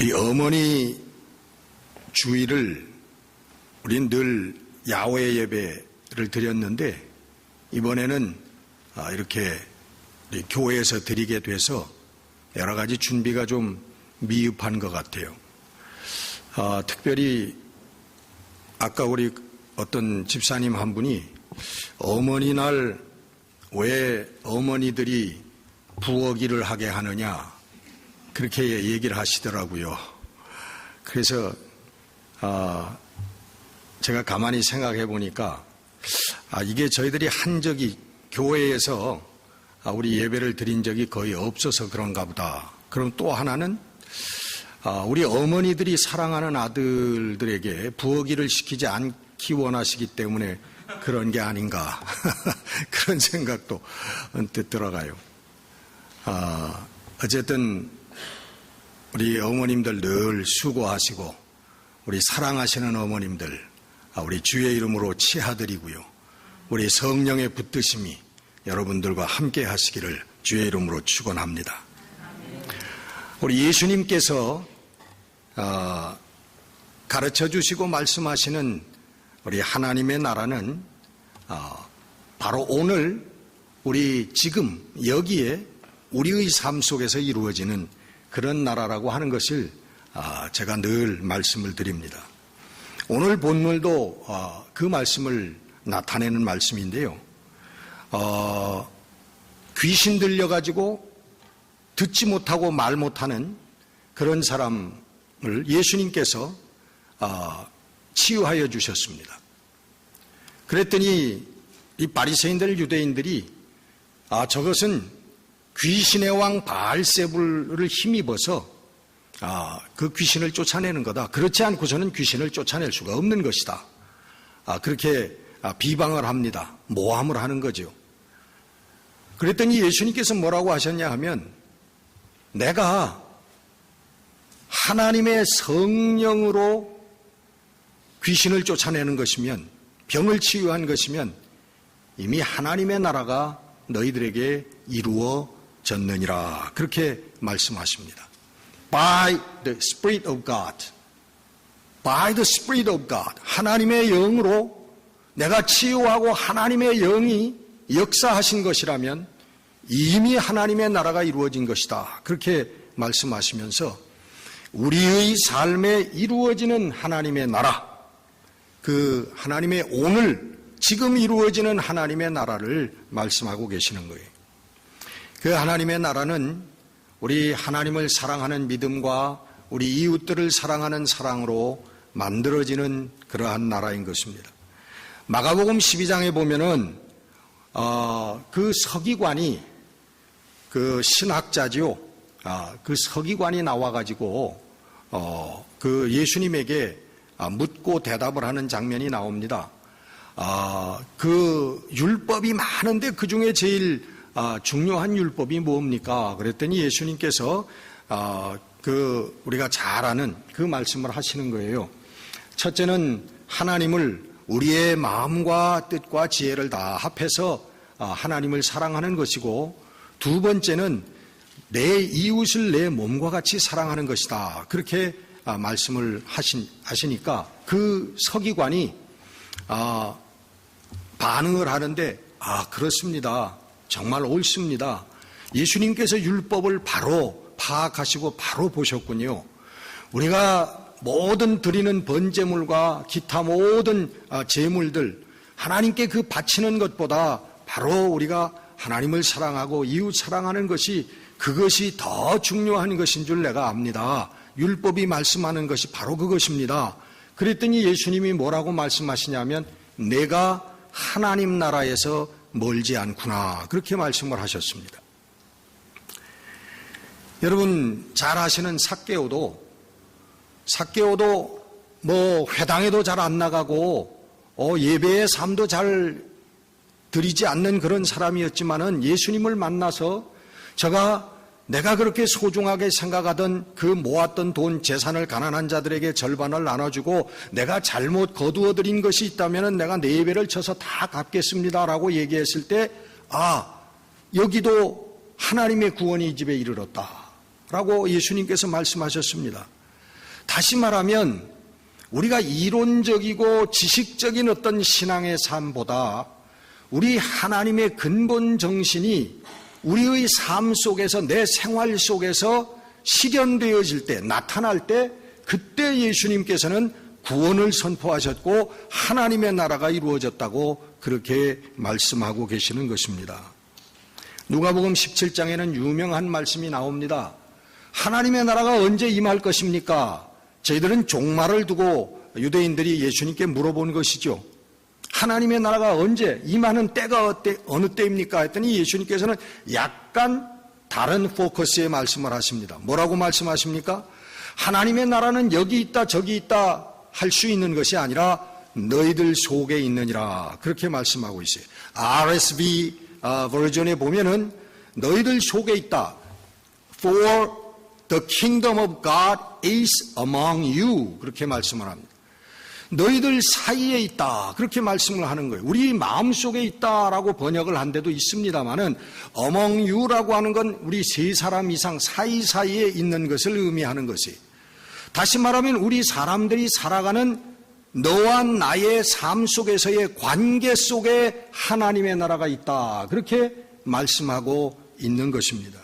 우리 어머니 주일을 우린 늘 야외 예배를 드렸는데 이번에는 이렇게 우리 교회에서 드리게 돼서 여러 가지 준비가 좀 미흡한 것 같아요. 특별히 아까 우리 어떤 집사님 한 분이 어머니날 왜 어머니들이 부엌일을 하게 하느냐 그렇게 얘기를 하시더라고요. 그래서 제가 가만히 생각해 보니까 이게 저희들이 한 적이 교회에서 우리 예배를 드린 적이 거의 없어서 그런가 보다. 그럼 또 하나는 우리 어머니들이 사랑하는 아들들에게 부엌일을 시키지 않기 원하시기 때문에 그런 게 아닌가 그런 생각도 언뜻 들어가요. 어쨌든 우리 어머님들 늘 수고하시고 우리 사랑하시는 어머님들 우리 주의 이름으로 치하드리고요. 우리 성령의 붙드심이 여러분들과 함께 하시기를 주의 이름으로 축원합니다. 우리 예수님께서 가르쳐 주시고 말씀하시는 우리 하나님의 나라는 바로 오늘 우리 지금 여기에 우리의 삶 속에서 이루어지는 그런 나라라고 하는 것을 제가 늘 말씀을 드립니다. 오늘 본문도 그 말씀을 나타내는 말씀인데요. 귀신 들려가지고 듣지 못하고 말 못하는 그런 사람을 예수님께서 치유하여 주셨습니다. 그랬더니 이 바리새인들 유대인들이 저것은 귀신의 왕 바알세불을 힘입어서 그 귀신을 쫓아내는 거다. 그렇지 않고서는 귀신을 쫓아낼 수가 없는 것이다. 그렇게 비방을 합니다. 모함을 하는 거죠. 그랬더니 예수님께서 뭐라고 하셨냐 하면 내가 하나님의 성령으로 귀신을 쫓아내는 것이면 병을 치유한 것이면 이미 하나님의 나라가 너희들에게 이루어졌느니라. 그렇게 말씀하십니다. By the Spirit of God. By the Spirit of God. 하나님의 영으로 내가 치유하고 하나님의 영이 역사하신 것이라면 이미 하나님의 나라가 이루어진 것이다. 그렇게 말씀하시면서 우리의 삶에 이루어지는 하나님의 나라, 그 하나님의 오늘 지금 이루어지는 하나님의 나라를 말씀하고 계시는 거예요. 그 하나님의 나라는 우리 하나님을 사랑하는 믿음과 우리 이웃들을 사랑하는 사랑으로 만들어지는 그러한 나라인 것입니다. 마가복음 12장에 보면은 그 서기관이 그 신학자지요. 그 서기관이 나와가지고 그 예수님에게 묻고 대답을 하는 장면이 나옵니다. 그 율법이 많은데 그 중에 제일 중요한 율법이 뭡니까? 그랬더니 예수님께서 그 우리가 잘 아는 그 말씀을 하시는 거예요. 첫째는 하나님을 우리의 마음과 뜻과 지혜를 다 합해서 하나님을 사랑하는 것이고 두 번째는 내 이웃을 내 몸과 같이 사랑하는 것이다. 그렇게 말씀을 하시니까 그 서기관이 반응을 하는데 그렇습니다. 정말 옳습니다. 예수님께서 율법을 바로 파악하시고 바로 보셨군요. 우리가 모든 드리는 번제물과 기타 모든 제물들 하나님께 그 바치는 것보다 바로 우리가 하나님을 사랑하고 이웃 사랑하는 것이 그것이 더 중요한 것인 줄 내가 압니다. 율법이 말씀하는 것이 바로 그것입니다. 그랬더니 예수님이 뭐라고 말씀하시냐면 내가 하나님 나라에서 멀지 않구나. 그렇게 말씀을 하셨습니다. 여러분 잘 아시는 삭개오도 뭐 회당에도 잘 안 나가고 예배의 삶도 잘 드리지 않는 그런 사람이었지만은 예수님을 만나서 내가 그렇게 소중하게 생각하던 그 모았던 돈 재산을 가난한 자들에게 절반을 나눠주고 내가 잘못 거두어들인 것이 있다면 내가 네 배를 쳐서 다 갚겠습니다라고 얘기했을 때 여기도 하나님의 구원이 이 집에 이르렀다라고 예수님께서 말씀하셨습니다. 다시 말하면 우리가 이론적이고 지식적인 어떤 신앙의 삶보다 우리 하나님의 근본 정신이 우리의 삶 속에서, 내 생활 속에서 실현되어질 때, 나타날 때, 그때 예수님께서는 구원을 선포하셨고 하나님의 나라가 이루어졌다고 그렇게 말씀하고 계시는 것입니다. 누가복음 17장에는 유명한 말씀이 나옵니다. 하나님의 나라가 언제 임할 것입니까? 저희들은 종말을 두고 유대인들이 예수님께 물어본 것이죠. 하나님의 나라가 언제 임하는 때가 어느 때입니까? 했더니 예수님께서는 약간 다른 포커스의 말씀을 하십니다. 뭐라고 말씀하십니까? 하나님의 나라는 여기 있다 저기 있다 할 수 있는 것이 아니라 너희들 속에 있느니라, 그렇게 말씀하고 있어요. RSV 버전에 보면은 너희들 속에 있다. For the kingdom of God is among you, 그렇게 말씀을 합니다. 너희들 사이에 있다, 그렇게 말씀을 하는 거예요. 우리 마음속에 있다라고 번역을 한 데도 있습니다만은 among you라고 하는 건 우리 세 사람 이상 사이사이에 있는 것을 의미하는 것이에요. 다시 말하면 우리 사람들이 살아가는 너와 나의 삶 속에서의 관계 속에 하나님의 나라가 있다, 그렇게 말씀하고 있는 것입니다.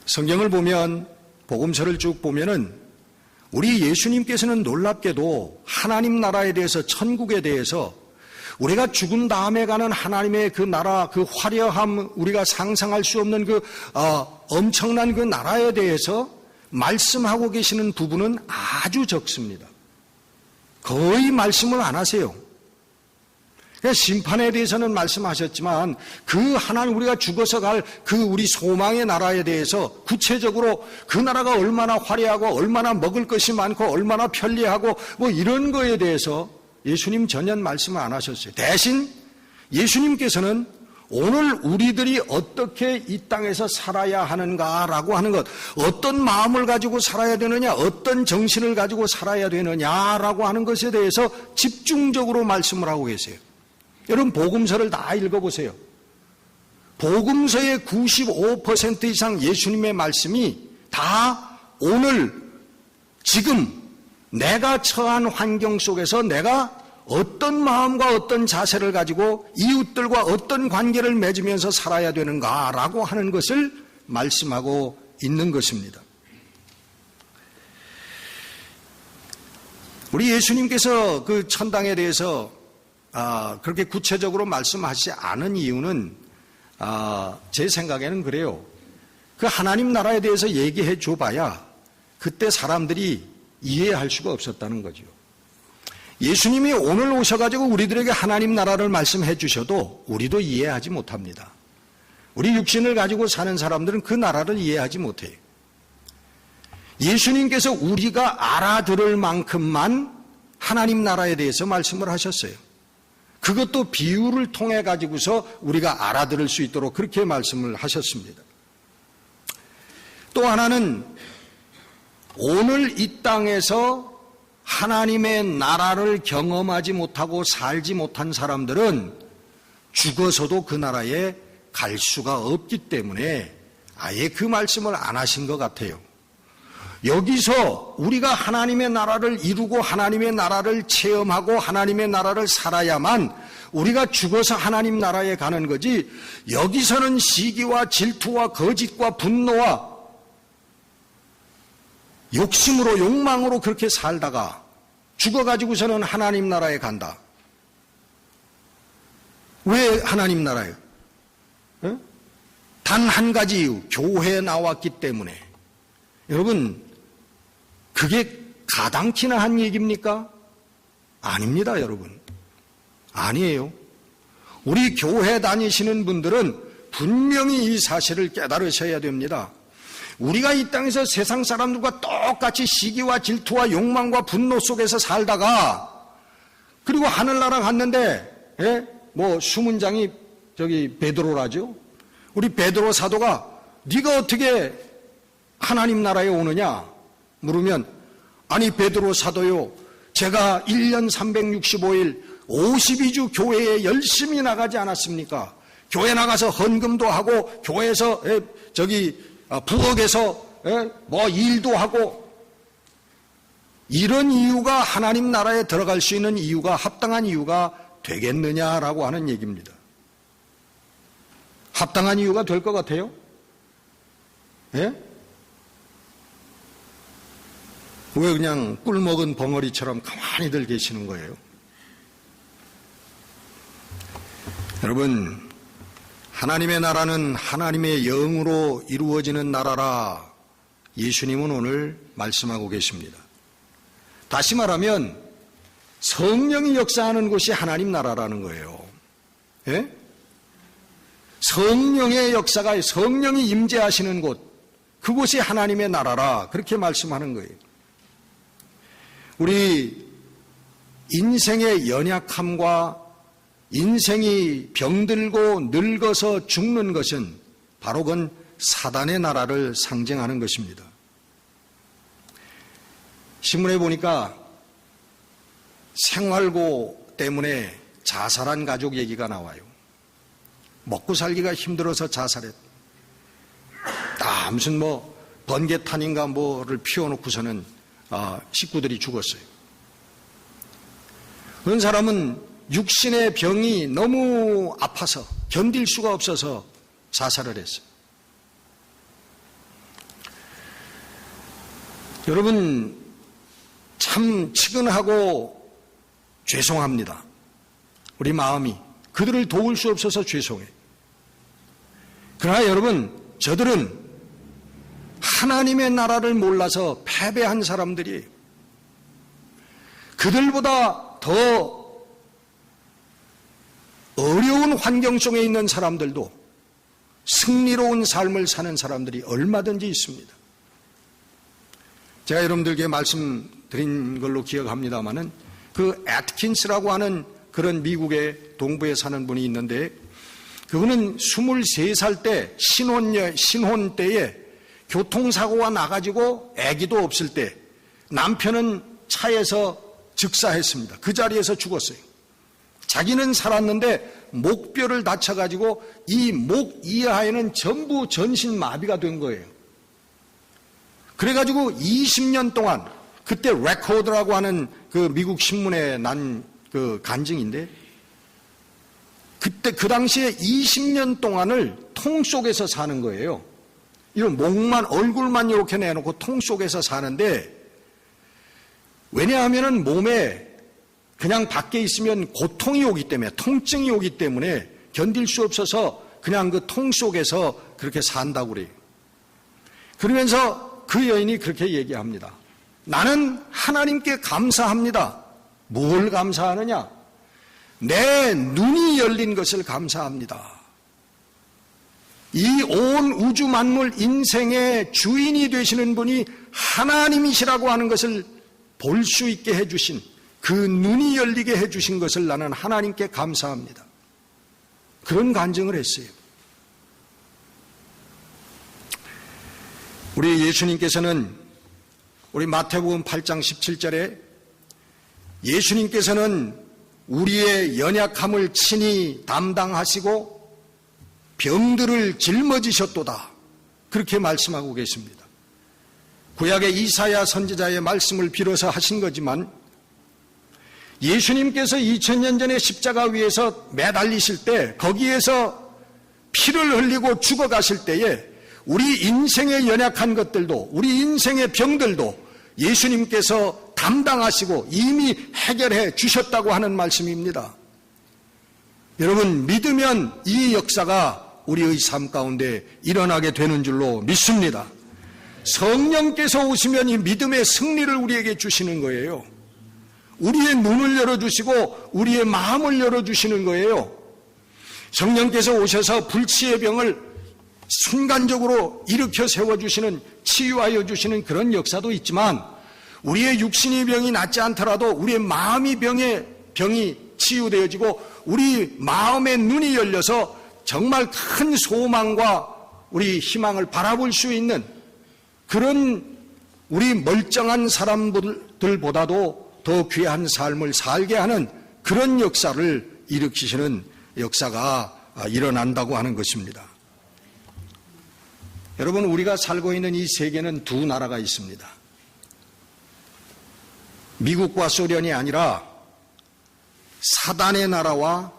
성경을 보면, 복음서를 쭉 보면은 우리 예수님께서는 놀랍게도 하나님 나라에 대해서, 천국에 대해서, 우리가 죽은 다음에 가는 하나님의 그 나라, 그 화려함, 우리가 상상할 수 없는 그 엄청난 그 나라에 대해서 말씀하고 계시는 부분은 아주 적습니다. 거의 말씀을 안 하세요. 심판에 대해서는 말씀하셨지만 그 하나님, 우리가 죽어서 갈 그 우리 소망의 나라에 대해서 구체적으로 그 나라가 얼마나 화려하고 얼마나 먹을 것이 많고 얼마나 편리하고 뭐 이런 거에 대해서 예수님 전혀 말씀을 안 하셨어요. 대신 예수님께서는 오늘 우리들이 어떻게 이 땅에서 살아야 하는가라고 하는 것, 어떤 마음을 가지고 살아야 되느냐, 어떤 정신을 가지고 살아야 되느냐라고 하는 것에 대해서 집중적으로 말씀을 하고 계세요. 여러분, 복음서를 다 읽어보세요. 복음서의 95% 이상 예수님의 말씀이 다 오늘, 지금 내가 처한 환경 속에서 내가 어떤 마음과 어떤 자세를 가지고 이웃들과 어떤 관계를 맺으면서 살아야 되는가라고 하는 것을 말씀하고 있는 것입니다. 우리 예수님께서 그 천당에 대해서 그렇게 구체적으로 말씀하시지 않은 이유는 제 생각에는 그래요. 그 하나님 나라에 대해서 얘기해 줘봐야 그때 사람들이 이해할 수가 없었다는 거죠. 예수님이 오늘 오셔가지고 우리들에게 하나님 나라를 말씀해 주셔도 우리도 이해하지 못합니다. 우리 육신을 가지고 사는 사람들은 그 나라를 이해하지 못해요. 예수님께서 우리가 알아들을 만큼만 하나님 나라에 대해서 말씀을 하셨어요. 그것도 비유를 통해 가지고서 우리가 알아들을 수 있도록 그렇게 말씀을 하셨습니다. 또 하나는 오늘 이 땅에서 하나님의 나라를 경험하지 못하고 살지 못한 사람들은 죽어서도 그 나라에 갈 수가 없기 때문에 아예 그 말씀을 안 하신 것 같아요. 여기서 우리가 하나님의 나라를 이루고 하나님의 나라를 체험하고 하나님의 나라를 살아야만 우리가 죽어서 하나님 나라에 가는 거지, 여기서는 시기와 질투와 거짓과 분노와 욕심으로 욕망으로 그렇게 살다가 죽어가지고서는 하나님 나라에 간다. 왜 하나님 나라예요? 단 한 가지 이유, 교회에 나왔기 때문에. 여러분, 그게 가당키나 한 얘기입니까? 아닙니다, 여러분. 아니에요. 우리 교회 다니시는 분들은 분명히 이 사실을 깨달으셔야 됩니다. 우리가 이 땅에서 세상 사람들과 똑같이 시기와 질투와 욕망과 분노 속에서 살다가 그리고 하늘나라 갔는데 뭐 수문장이 저기 베드로라죠. 우리 베드로 사도가 네가 어떻게 하나님 나라에 오느냐 물으면, 아니 베드로 사도요, 제가 1년 365일 52주 교회에 열심히 나가지 않았습니까? 교회 나가서 헌금도 하고 교회에서 저기 부엌에서 뭐 일도 하고 이런 이유가 하나님 나라에 들어갈 수 있는 이유가 합당한 이유가 되겠느냐라고 하는 얘기입니다. 합당한 이유가 될 것 같아요? 예? 왜 그냥 꿀 먹은 벙어리처럼 가만히들 계시는 거예요? 여러분, 하나님의 나라는 하나님의 영으로 이루어지는 나라라 예수님은 오늘 말씀하고 계십니다. 다시 말하면 성령이 역사하는 곳이 하나님 나라라는 거예요. 예? 성령의 역사가 성령이 임재하시는 곳, 그곳이 하나님의 나라라 그렇게 말씀하는 거예요. 우리 인생의 연약함과 인생이 병들고 늙어서 죽는 것은 바로 그건 사단의 나라를 상징하는 것입니다. 신문에 보니까 생활고 때문에 자살한 가족 얘기가 나와요. 먹고 살기가 힘들어서 자살했다. 무슨 번개탄인가 뭐를 피워놓고서는 식구들이 죽었어요. 그런 사람은 육신의 병이 너무 아파서 견딜 수가 없어서 자살을 했어요. 여러분, 참 측은하고 죄송합니다. 우리 마음이 그들을 도울 수 없어서 죄송해요. 그러나 여러분, 저들은 하나님의 나라를 몰라서 패배한 사람들이에요. 그들보다 더 어려운 환경 속에 있는 사람들도 승리로운 삶을 사는 사람들이 얼마든지 있습니다. 제가 여러분들께 말씀드린 걸로 기억합니다마는 그 애트킨스라고 하는 그런 미국의 동부에 사는 분이 있는데 그분은 23살 때 신혼 때에 교통사고가 나가지고 아기도 없을 때 남편은 차에서 즉사했습니다. 그 자리에서 죽었어요. 자기는 살았는데 목뼈를 다쳐가지고 이 목 이하에는 전부 전신 마비가 된 거예요. 그래가지고 20년 동안 그때 레코드라고 하는 그 미국 신문에 난 그 간증인데 그때 그 당시에 20년 동안을 통 속에서 사는 거예요. 이런 목만 얼굴만 이렇게 내놓고 통 속에서 사는데 왜냐하면은 몸에 그냥 밖에 있으면 고통이 오기 때문에 통증이 오기 때문에 견딜 수 없어서 그냥 그 통 속에서 그렇게 산다고 그래요. 그러면서 그 여인이 그렇게 얘기합니다. 나는 하나님께 감사합니다. 뭘 감사하느냐? 내 눈이 열린 것을 감사합니다. 이 온 우주 만물 인생의 주인이 되시는 분이 하나님이시라고 하는 것을 볼 수 있게 해주신 그 눈이 열리게 해주신 것을 나는 하나님께 감사합니다. 그런 간증을 했어요. 우리 예수님께서는 우리 마태복음 8장 17절에 예수님께서는 우리의 연약함을 친히 담당하시고 병들을 짊어지셨도다. 그렇게 말씀하고 계십니다. 구약의 이사야 선지자의 말씀을 빌어서 하신 거지만 예수님께서 2000년 전에 십자가 위에서 매달리실 때 거기에서 피를 흘리고 죽어가실 때에 우리 인생의 연약한 것들도 우리 인생의 병들도 예수님께서 담당하시고 이미 해결해 주셨다고 하는 말씀입니다. 여러분, 믿으면 이 역사가 우리의 삶 가운데 일어나게 되는 줄로 믿습니다. 성령께서 오시면 이 믿음의 승리를 우리에게 주시는 거예요. 우리의 눈을 열어주시고 우리의 마음을 열어주시는 거예요. 성령께서 오셔서 불치의 병을 순간적으로 일으켜 세워주시는, 치유하여 주시는 그런 역사도 있지만 우리의 육신의 병이 낫지 않더라도 우리의 마음의 병이 치유되어지고 우리 마음의 눈이 열려서 정말 큰 소망과 우리 희망을 바라볼 수 있는 그런 우리 멀쩡한 사람들보다도 더 귀한 삶을 살게 하는 그런 역사를 일으키시는 역사가 일어난다고 하는 것입니다. 여러분, 우리가 살고 있는 이 세계는 두 나라가 있습니다. 미국과 소련이 아니라 사단의 나라와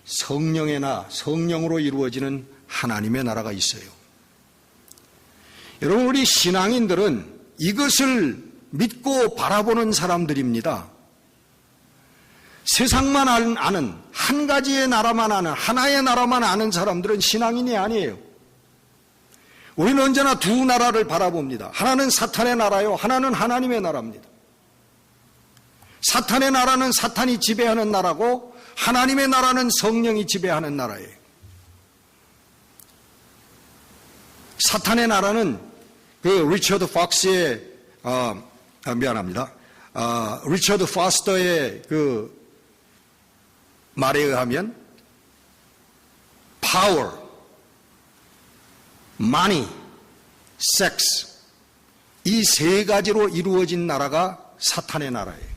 성령으로 이루어지는 하나님의 나라가 있어요. 여러분, 우리 신앙인들은 이것을 믿고 바라보는 사람들입니다. 세상만 아는, 한 가지의 나라만 아는, 하나의 나라만 아는 사람들은 신앙인이 아니에요. 우리는 언제나 두 나라를 바라봅니다. 하나는 사탄의 나라요, 하나는 하나님의 나라입니다. 사탄의 나라는 사탄이 지배하는 나라고, 하나님의 나라는 성령이 지배하는 나라예요. 사탄의 나라는 그 리처드 폭스의 리처드 파스터의 그 말에 의하면 power, money, sex 이 세 가지로 이루어진 나라가 사탄의 나라예요.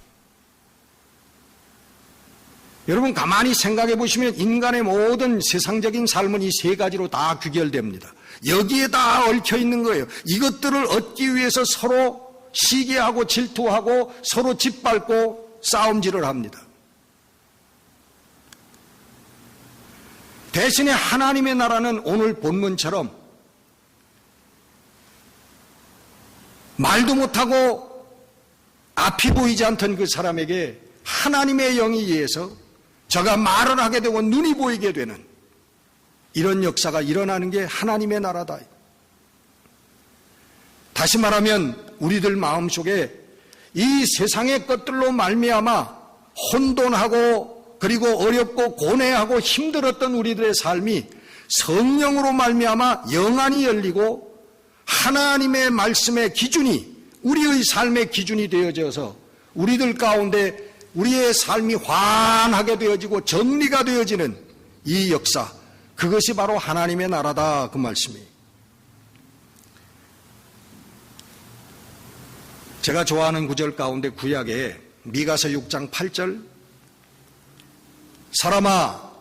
여러분 가만히 생각해 보시면 인간의 모든 세상적인 삶은 이 세 가지로 다 귀결됩니다. 여기에 다 얽혀 있는 거예요. 이것들을 얻기 위해서 서로 시기하고 질투하고 서로 짓밟고 싸움질을 합니다. 대신에 하나님의 나라는 오늘 본문처럼 말도 못하고 앞이 보이지 않던 그 사람에게 하나님의 영에 의해서 저가 말을 하게 되고 눈이 보이게 되는 이런 역사가 일어나는 게 하나님의 나라다. 다시 말하면 우리들 마음속에 이 세상의 것들로 말미암아 혼돈하고 그리고 어렵고 고뇌하고 힘들었던 우리들의 삶이 성령으로 말미암아 영안이 열리고 하나님의 말씀의 기준이 우리의 삶의 기준이 되어져서 우리들 가운데 우리의 삶이 환하게 되어지고 정리가 되어지는 이 역사, 그것이 바로 하나님의 나라다, 그 말씀이에요. 제가 좋아하는 구절 가운데 구약에 미가서 6장 8절, 사람아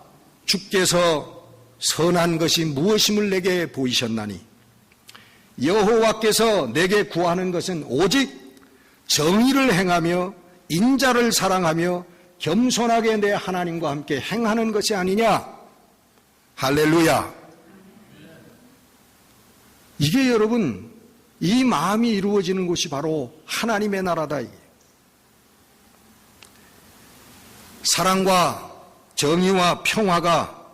주께서 선한 것이 무엇임을 내게 보이셨나니 여호와께서 내게 구하는 것은 오직 정의를 행하며 인자를 사랑하며 겸손하게 내 하나님과 함께 행하는 것이 아니냐. 할렐루야. 이게 여러분 이 마음이 이루어지는 곳이 바로 하나님의 나라다. 사랑과 정의와 평화가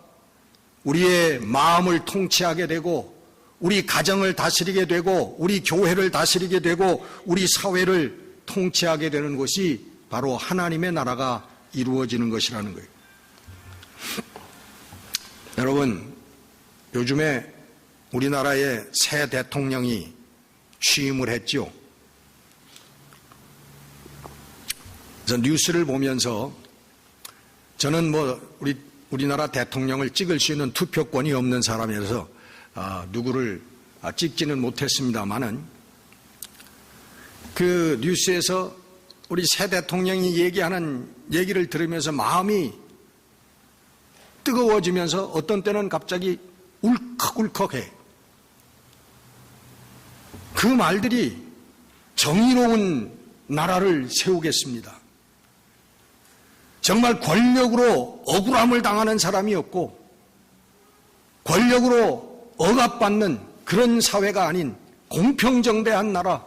우리의 마음을 통치하게 되고 우리 가정을 다스리게 되고 우리 교회를 다스리게 되고 우리 사회를 통치하게 되는 것이 바로 하나님의 나라가 이루어지는 것이라는 거예요. 여러분, 요즘에 우리나라의 새 대통령이 취임을 했죠. 그래서 뉴스를 보면서 저는 우리나라 대통령을 찍을 수 있는 투표권이 없는 사람이라서 누구를 찍지는 못했습니다만은 그 뉴스에서 우리 새 대통령이 얘기하는 얘기를 들으면서 마음이 뜨거워지면서 어떤 때는 갑자기 울컥울컥해. 그 말들이 정의로운 나라를 세우겠습니다. 정말 권력으로 억울함을 당하는 사람이 없고 권력으로 억압받는 그런 사회가 아닌 공평정대한 나라,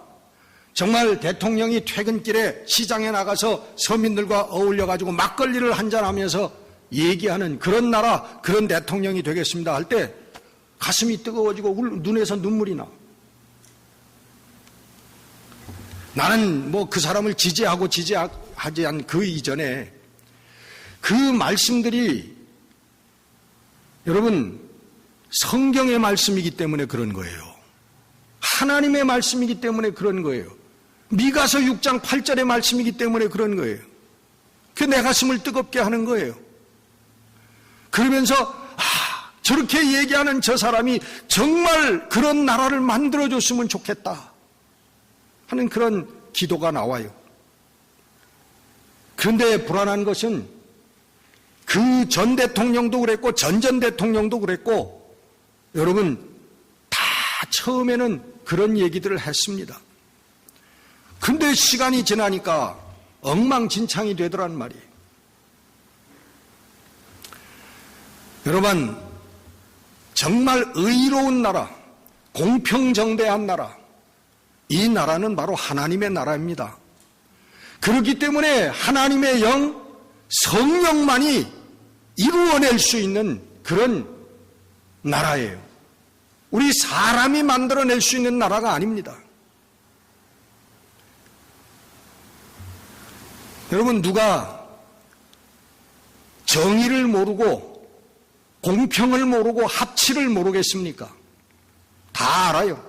정말 대통령이 퇴근길에 시장에 나가서 서민들과 어울려가지고 막걸리를 한잔하면서 얘기하는 그런 나라, 그런 대통령이 되겠습니다 할 때 가슴이 뜨거워지고 눈에서 눈물이 나. 나는 그 사람을 지지하고 지지하지 않은 그 이전에 그 말씀들이 여러분 성경의 말씀이기 때문에 그런 거예요. 하나님의 말씀이기 때문에 그런 거예요. 미가서 6장 8절의 말씀이기 때문에 그런 거예요. 그게 내 가슴을 뜨겁게 하는 거예요. 그러면서 저렇게 얘기하는 저 사람이 정말 그런 나라를 만들어줬으면 좋겠다 하는 그런 기도가 나와요. 그런데 불안한 것은 그 전 대통령도 그랬고 전전 대통령도 그랬고 여러분 다 처음에는 그런 얘기들을 했습니다. 근데 시간이 지나니까 엉망진창이 되더란 말이에요. 여러분, 정말 의로운 나라, 공평정대한 나라, 이 나라는 바로 하나님의 나라입니다. 그렇기 때문에 하나님의 영, 성령만이 이루어낼 수 있는 그런 나라예요. 우리 사람이 만들어낼 수 있는 나라가 아닙니다. 여러분, 누가 정의를 모르고 공평을 모르고 합치를 모르겠습니까? 다 알아요.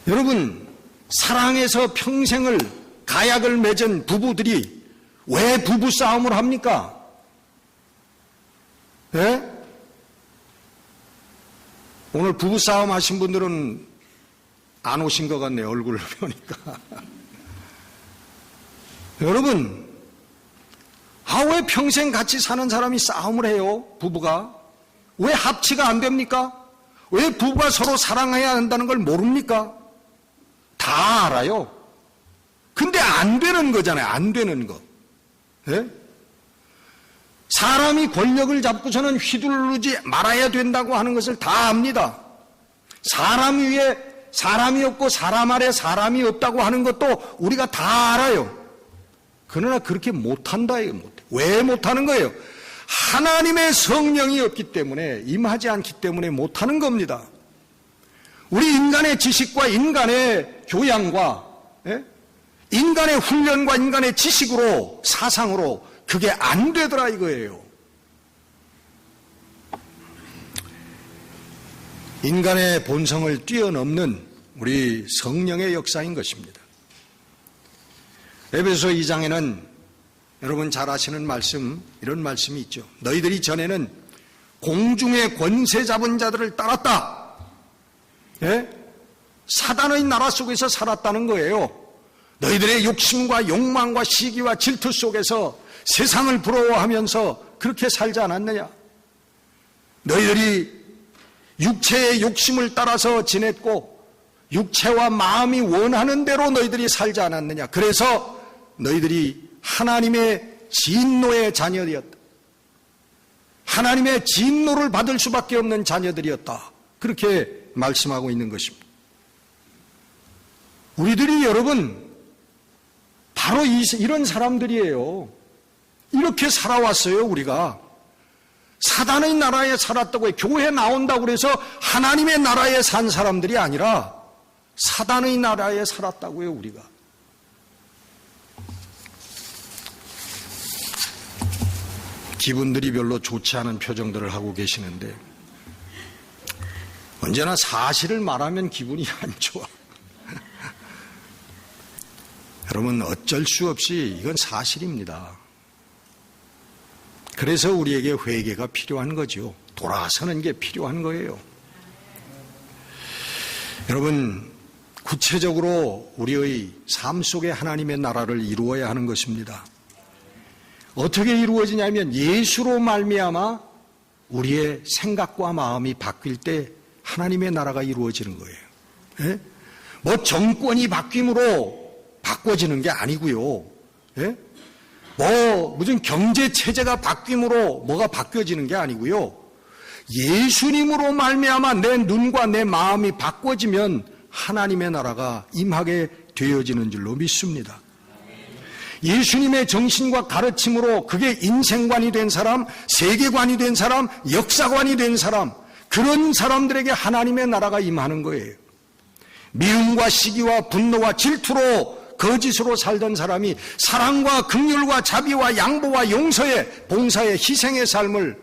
여러분, 사랑해서 평생을 가약을 맺은 부부들이 왜 부부싸움을 합니까? 예? 오늘 부부싸움 하신 분들은 안 오신 것 같네요. 얼굴을 보니까. 여러분, 왜 평생 같이 사는 사람이 싸움을 해요? 부부가. 왜 합치가 안 됩니까? 왜 부부가 서로 사랑해야 한다는 걸 모릅니까? 다 알아요. 근데 안 되는 거잖아요. 안 되는 거. 예? 사람이 권력을 잡고서는 휘두르지 말아야 된다고 하는 것을 다 압니다. 사람 위에 사람이 없고 사람 아래 사람이 없다고 하는 것도 우리가 다 알아요. 그러나 그렇게 못한다 이거 못해. 왜 못하는 거예요? 하나님의 성령이 없기 때문에, 임하지 않기 때문에 못하는 겁니다. 우리 인간의 지식과 인간의 교양과 인간의 훈련과 인간의 지식으로, 사상으로 그게 안 되더라 이거예요. 인간의 본성을 뛰어넘는 우리 성령의 역사인 것입니다. 에베소 2장에는 여러분 잘 아시는 말씀, 이런 말씀이 있죠. 너희들이 전에는 공중의 권세 잡은 자들을 따랐다. 예? 사단의 나라 속에서 살았다는 거예요. 너희들의 욕심과 욕망과 시기와 질투 속에서 세상을 부러워하면서 그렇게 살지 않았느냐? 너희들이 육체의 욕심을 따라서 지냈고 육체와 마음이 원하는 대로 너희들이 살지 않았느냐? 그래서 너희들이 하나님의 진노의 자녀들이었다. 하나님의 진노를 받을 수밖에 없는 자녀들이었다. 그렇게 말씀하고 있는 것입니다. 우리들이 여러분 바로 이런 사람들이에요. 이렇게 살아왔어요. 우리가 사단의 나라에 살았다고 해. 교회 나온다고 그래서 하나님의 나라에 산 사람들이 아니라 사단의 나라에 살았다고요. 우리가. 기분들이 별로 좋지 않은 표정들을 하고 계시는데 언제나 사실을 말하면 기분이 안 좋아. 여러분 어쩔 수 없이 이건 사실입니다. 그래서 우리에게 회개가 필요한 거죠. 돌아서는 게 필요한 거예요. 여러분 구체적으로 우리의 삶 속에 하나님의 나라를 이루어야 하는 것입니다. 어떻게 이루어지냐면 예수로 말미암아 우리의 생각과 마음이 바뀔 때 하나님의 나라가 이루어지는 거예요. 예? 뭐 정권이 바뀜으로 바꿔지는 게 아니고요. 예? 뭐 무슨 경제 체제가 바뀜으로 뭐가 바뀌어지는 게 아니고요. 예수님으로 말미암아 내 눈과 내 마음이 바꿔지면 하나님의 나라가 임하게 되어지는 줄로 믿습니다. 예수님의 정신과 가르침으로 그게 인생관이 된 사람, 세계관이 된 사람, 역사관이 된 사람, 그런 사람들에게 하나님의 나라가 임하는 거예요. 미움과 시기와 분노와 질투로 거짓으로 살던 사람이 사랑과 긍휼과 자비와 양보와 용서의 봉사의 희생의 삶을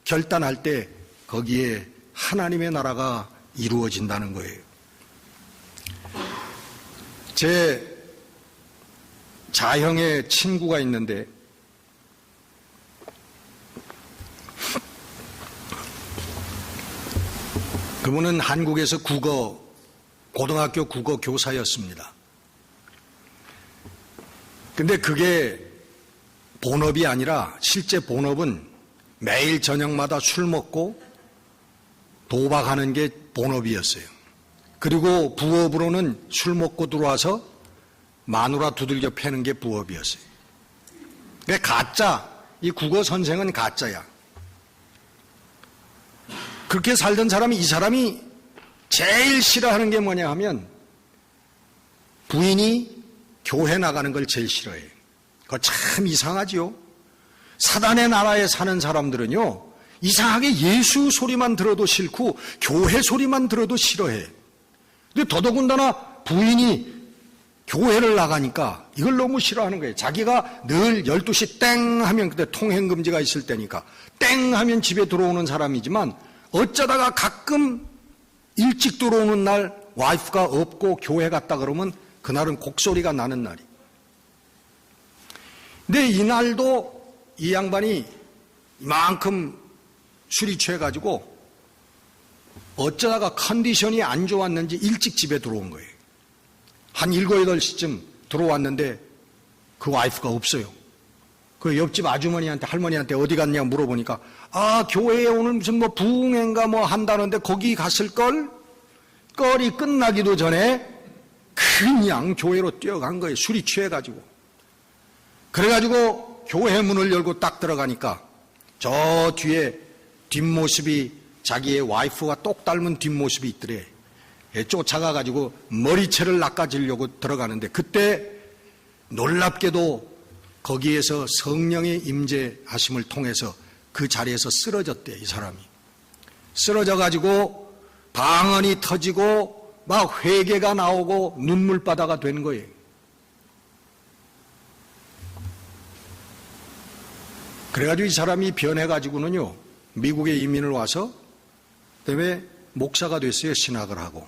결단할 때 거기에 하나님의 나라가 이루어진다는 거예요. 제 자형의 친구가 있는데 그분은 한국에서 고등학교 국어 교사였습니다. 근데 그게 본업이 아니라 실제 본업은 매일 저녁마다 술 먹고 도박하는 게 본업이었어요. 그리고 부업으로는 술 먹고 들어와서 마누라 두들겨 패는 게 부업이었어요. 그러니까 가짜, 이 국어 선생은 가짜야. 그렇게 살던 사람이, 이 사람이 제일 싫어하는 게 뭐냐 하면 부인이 교회 나가는 걸 제일 싫어해요. 그거 참 이상하지요. 사단의 나라에 사는 사람들은요, 이상하게 예수 소리만 들어도 싫고 교회 소리만 들어도 싫어해. 근데 더더군다나 부인이 교회를 나가니까 이걸 너무 싫어하는 거예요. 자기가 늘 12시 땡 하면, 그때 통행금지가 있을 때니까 땡 하면 집에 들어오는 사람이지만 어쩌다가 가끔 일찍 들어오는 날 와이프가 없고 교회 갔다 그러면 그날은 곡소리가 나는 날이. 근데 이날도 이 양반이 이만큼 술이 취해가지고 어쩌다가 컨디션이 안 좋았는지 일찍 집에 들어온 거예요. 한 7, 8시쯤 들어왔는데 그 와이프가 없어요. 그 옆집 아주머니한테, 할머니한테 어디 갔냐 물어보니까, 아, 교회에 오늘 무슨 뭐 부흥회인가 뭐 한다는데 거기 갔을걸? 껄이 끝나기도 전에 그냥 교회로 뛰어간 거예요. 술이 취해가지고. 그래가지고 교회 문을 열고 딱 들어가니까 저 뒤에 뒷모습이 자기의 와이프와 똑 닮은 뒷모습이 있더래. 쫓아가가지고 머리채를 낚아주려고 들어가는데 그때 놀랍게도 거기에서 성령의 임재하심을 통해서 그 자리에서 쓰러졌대, 이 사람이. 쓰러져가지고 방언이 터지고 막 회개가 나오고 눈물바다가 된 거예요. 그래가지고 이 사람이 변해가지고는요, 미국에 이민을 와서 그다음에 목사가 됐어요. 신학을 하고.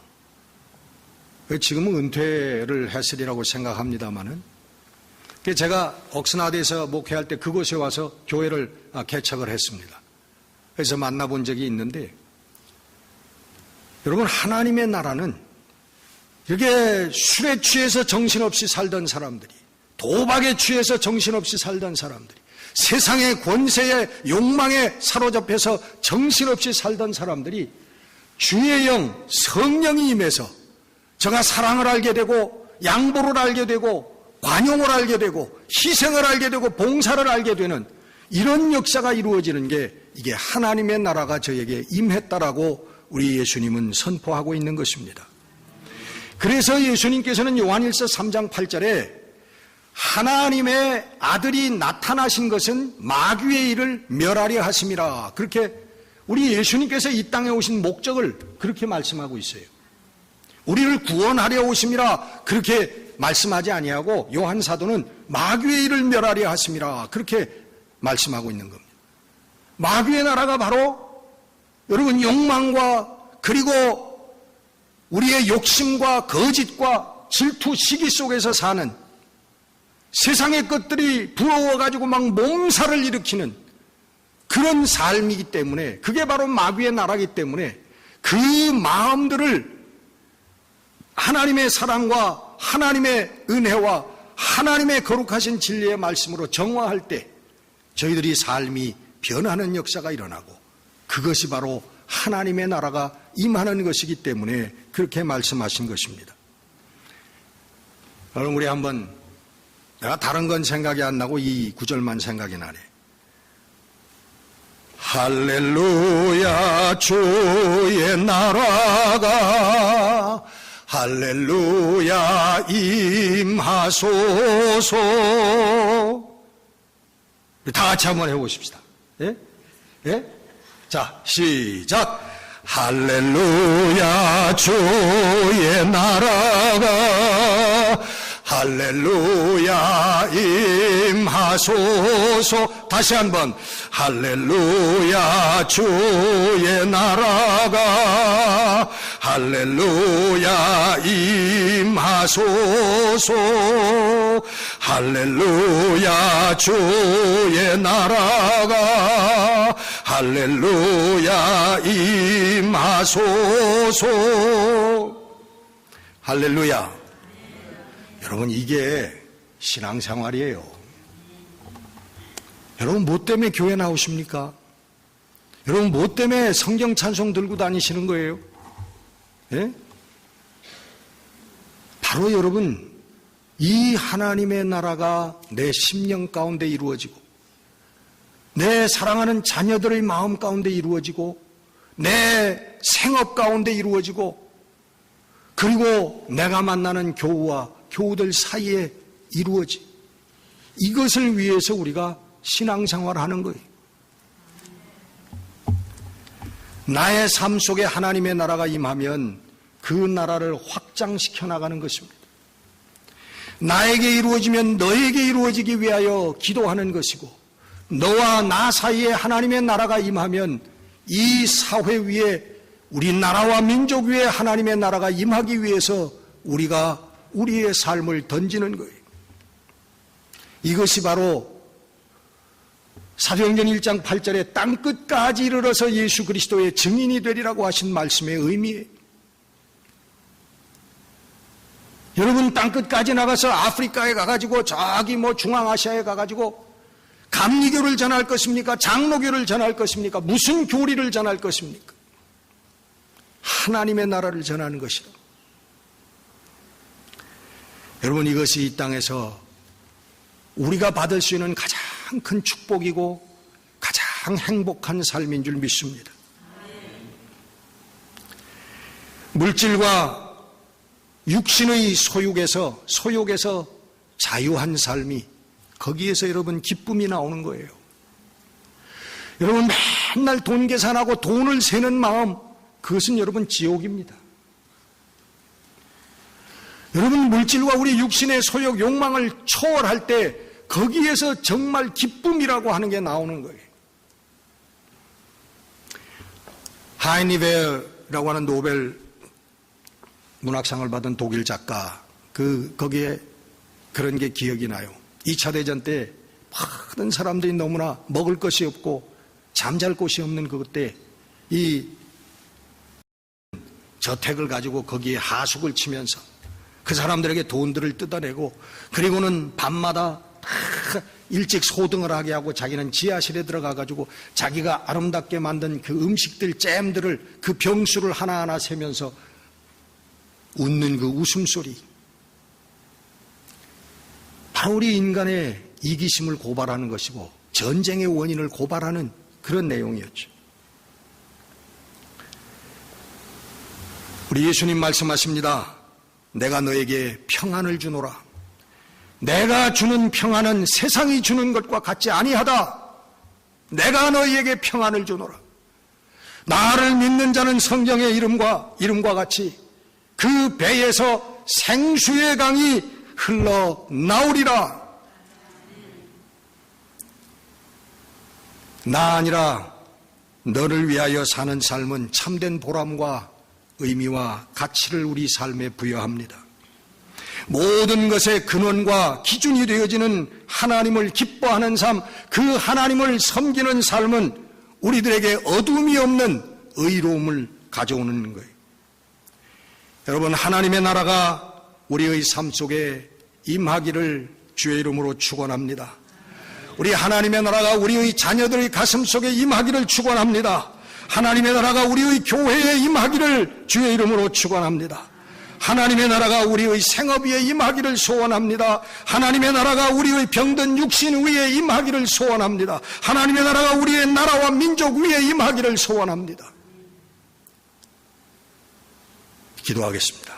지금은 은퇴를 했으리라고 생각합니다마는, 제가 옥스나드에서 목회할 때 그곳에 와서 교회를 개척을 했습니다. 그래서 만나본 적이 있는데, 여러분, 하나님의 나라는 이렇게 술에 취해서 정신없이 살던 사람들이, 도박에 취해서 정신없이 살던 사람들이, 세상의 권세의 욕망에 사로잡혀서 정신없이 살던 사람들이 주의 영, 성령이 임해서 저가 사랑을 알게 되고 양보를 알게 되고 관용을 알게 되고 희생을 알게 되고 봉사를 알게 되는 이런 역사가 이루어지는 게, 이게 하나님의 나라가 저에게 임했다라고 우리 예수님은 선포하고 있는 것입니다. 그래서 예수님께서는 요한일서 3장 8절에 하나님의 아들이 나타나신 것은 마귀의 일을 멸하려 하심이라, 그렇게 우리 예수님께서 이 땅에 오신 목적을 그렇게 말씀하고 있어요. 우리를 구원하려 오심이라 그렇게 말씀하지 아니하고, 요한 사도는 마귀의 일을 멸하려 하심이라 그렇게 말씀하고 있는 겁니다. 마귀의 나라가 바로 여러분 욕망과, 그리고 우리의 욕심과 거짓과 질투, 시기 속에서 사는, 세상의 것들이 부러워가지고 막 몸살을 일으키는 그런 삶이기 때문에, 그게 바로 마귀의 나라이기 때문에 그 마음들을 하나님의 사랑과 하나님의 은혜와 하나님의 거룩하신 진리의 말씀으로 정화할 때 저희들이 삶이 변하는 역사가 일어나고, 그것이 바로 하나님의 나라가 임하는 것이기 때문에 그렇게 말씀하신 것입니다. 여러분, 우리 한번, 내가 다른 건 생각이 안 나고 이 구절만 생각이 나네. 할렐루야, 주의 나라가 할렐루야 임하소서. 다 같이 한번 해보십시다. 예? 예? 자, 시작. 할렐루야, 주의 나라가 할렐루야 임하소서. 다시 한번. 할렐루야, 주의 나라가 할렐루야 임하소서. 할렐루야, 주의 나라가 할렐루야 임하소서. 할렐루야. 여러분, 이게 신앙생활이에요. 여러분, 뭐 때문에 교회 나오십니까? 여러분, 뭐 때문에 성경 찬송 들고 다니시는 거예요? 예? 바로 여러분, 이 하나님의 나라가 내 심령 가운데 이루어지고 내 사랑하는 자녀들의 마음 가운데 이루어지고 내 생업 가운데 이루어지고 그리고 내가 만나는 교우와 교우들 사이에 이루어지. 이것을 위해서 우리가 신앙생활을 하는 거예요. 나의 삶 속에 하나님의 나라가 임하면 그 나라를 확장시켜 나가는 것입니다. 나에게 이루어지면 너에게 이루어지기 위하여 기도하는 것이고 너와 나 사이에 하나님의 나라가 임하면 이 사회 위에 우리 나라와 민족 위에 하나님의 나라가 임하기 위해서 우리가 우리의 삶을 던지는 거예요. 이것이 바로 사도행전 1장 8절에 땅끝까지 이르러서 예수 그리스도의 증인이 되리라고 하신 말씀의 의미예요. 여러분, 땅끝까지 나가서 아프리카에 가가지고 저기 중앙아시아에 가가지고 감리교를 전할 것입니까? 장로교를 전할 것입니까? 무슨 교리를 전할 것입니까? 하나님의 나라를 전하는 것이라. 여러분, 이것이 이 땅에서 우리가 받을 수 있는 가장 큰 축복이고 가장 행복한 삶인 줄 믿습니다. 물질과 육신의 소욕에서 자유한 삶이, 거기에서 여러분 기쁨이 나오는 거예요. 여러분, 맨날 돈 계산하고 돈을 세는 마음, 그것은 여러분 지옥입니다. 여러분, 물질과 우리 육신의 소욕, 욕망을 초월할 때 거기에서 정말 기쁨이라고 하는 게 나오는 거예요. 하이니베어라고 하는 노벨 문학상을 받은 독일 작가, 거기에 그런 게 기억이 나요. 2차 대전 때 많은 사람들이 너무나 먹을 것이 없고 잠잘 곳이 없는 그때 이 저택을 가지고 거기에 하숙을 치면서 그 사람들에게 돈들을 뜯어내고 그리고는 밤마다 일찍 소등을 하게 하고 자기는 지하실에 들어가 가지고 자기가 아름답게 만든 그 음식들, 잼들을 그 병수를 하나하나 세면서 웃는 그 웃음소리, 바로 우리 인간의 이기심을 고발하는 것이고 전쟁의 원인을 고발하는 그런 내용이었죠. 우리 예수님 말씀하십니다. 내가 너에게 평안을 주노라. 내가 주는 평안은 세상이 주는 것과 같지 아니하다. 내가 너희에게 평안을 주노라. 나를 믿는 자는 성경의 이름과 같이 그 배에서 생수의 강이 흘러나오리라. 나 아니라 너를 위하여 사는 삶은 참된 보람과 의미와 가치를 우리 삶에 부여합니다. 모든 것의 근원과 기준이 되어지는 하나님을 기뻐하는 삶, 그 하나님을 섬기는 삶은 우리들에게 어둠이 없는 의로움을 가져오는 거예요. 여러분, 하나님의 나라가 우리의 삶 속에 임하기를 주의 이름으로 축원합니다. 우리 하나님의 나라가 우리의 자녀들의 가슴 속에 임하기를 축원합니다. 하나님의 나라가 우리의 교회에 임하기를 주의 이름으로 축원합니다. 하나님의 나라가 우리의 생업 위에 임하기를 소원합니다. 하나님의 나라가 우리의 병든 육신 위에 임하기를 소원합니다. 하나님의 나라가 우리의 나라와 민족 위에 임하기를 소원합니다. 기도하겠습니다.